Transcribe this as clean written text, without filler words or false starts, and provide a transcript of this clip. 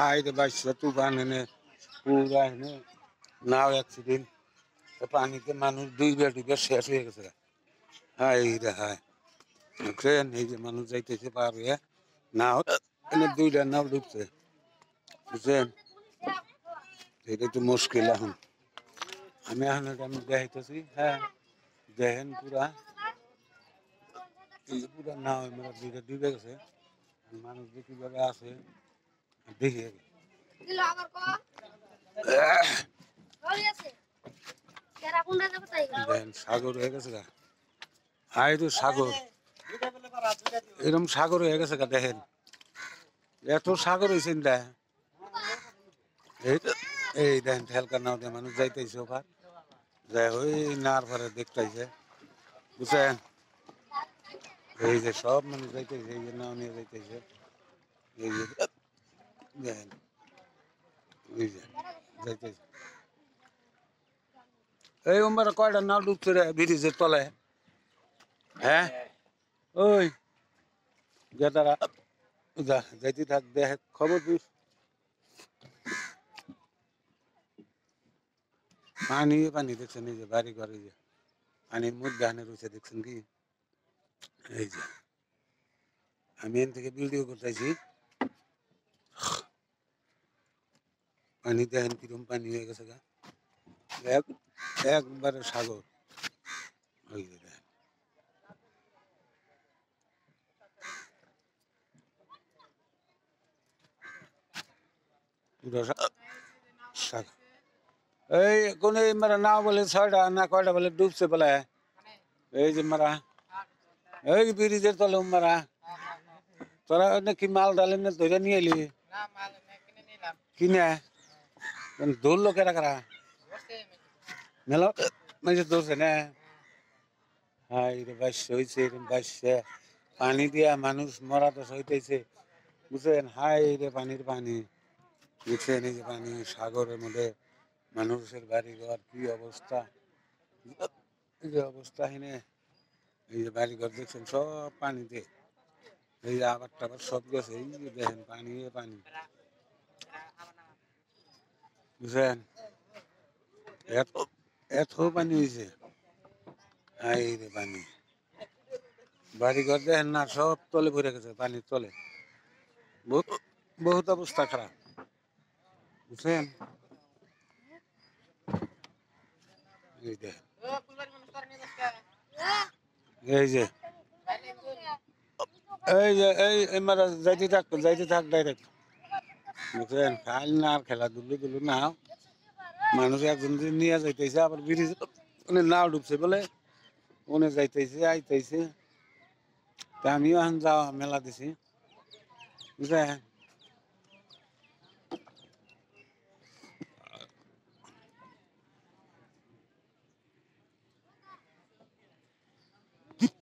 আইরে বাইশা তুফান এনে পুরা এনে নাও অ্যাক্সিডেন্ট পানিতে মানুষ ডুইবে ডুইবে শেষ হয়ে গেছে হাই রে হাই বুঝছেন এই যে মানুষ যাইতেছে পারবে নাও এনে দুইটা নাও ডুবছে বুঝছেন এটা তো মুশকিল এখন আমি এখন আমি দেখাইতেছি হ্যাঁ দেখেন পুরা এই যে পুরা নাও মানে দুইটা ডুবে গেছে মানুষ যে কিভাবে আছে দেখে দেখেন সাগর হয়ে গেছে গা হাই তো সাগর এরকম সাগর হয়ে গেছে গা দেখেন এত সাগর হয়েছে দেখ এই দেখেন ঠেলকা নাও দিয়ে মানুষ যাইতেছে ওখান যাই ওই নার ঘরে দেখতেছে বুঝছেন এই যে সব মানুষ যাইতেছে এই যে নাও নিয়ে যাইতেছে এই যে দেখেন এই যে যাইতেছে এই ওমবার কয়টা নাও ডুবছে রে ব্রিজের তলায় হ্যাঁ ওই গেদারা যা যাইতে থাক দেখ খবর দিস পানি পানি দেখছেন এই যে বাড়ি ঘরে যে পানির মধ্যে হানে রয়েছে দেখছেন কি এই যে আমি এন থেকে ভিডিও করতেছি পানি দেখেন কিরম পানি হয়ে গেছে গা একবারে সাগর ওই যে দেখেন পুরো সাগর এই কোন মারা নাও বলে ছয়টা না কয়টা বলে ডুবছে বলে এই যে মারা এই ব্রিজের তলে মারা তোরা নাকি মাল ডালে না ধরে নিয়ে এলি কিনে ধরলো কেরা কারা মেলা মানে ধরছে না হাই রে বাইশ হয়েছে এরকম বাইশে পানি দিয়া মানুষ মরা তো হইতেছে বুঝছেন হাই রে পানির পানি বুঝছেন এই যে পানি সাগরের মধ্যে মানুষের বাড়ি ঘর কি অবস্থা এই যে অবস্থা হিনে এই যে বাড়ি ঘর দেখছেন সব পানিতে এই যে আবার টাবার সব গেছে এই যে দেখেন পানি পানি বুঝছেন এত এত পানি হয়েছে হাই রে পানি বাড়ি ঘর দেখেন না সব তলে ভরে গেছে পানির তলে বহুত বহুত অবস্থা খারাপ বুঝছেন এই দেখেন এই যে এই মারা যাইতে থাক ডাইরেক্ট বুঝছেন খাল না আর খেলাধুলো গুলো না মানুষ একজন নিয়ে যাইতেছে আবার ব্রিজ নাও ডুবছে বলে উনি যাইতেছে আইতেছে তা আমিও এখন যাওয়া মেলা দিছি বুঝলেন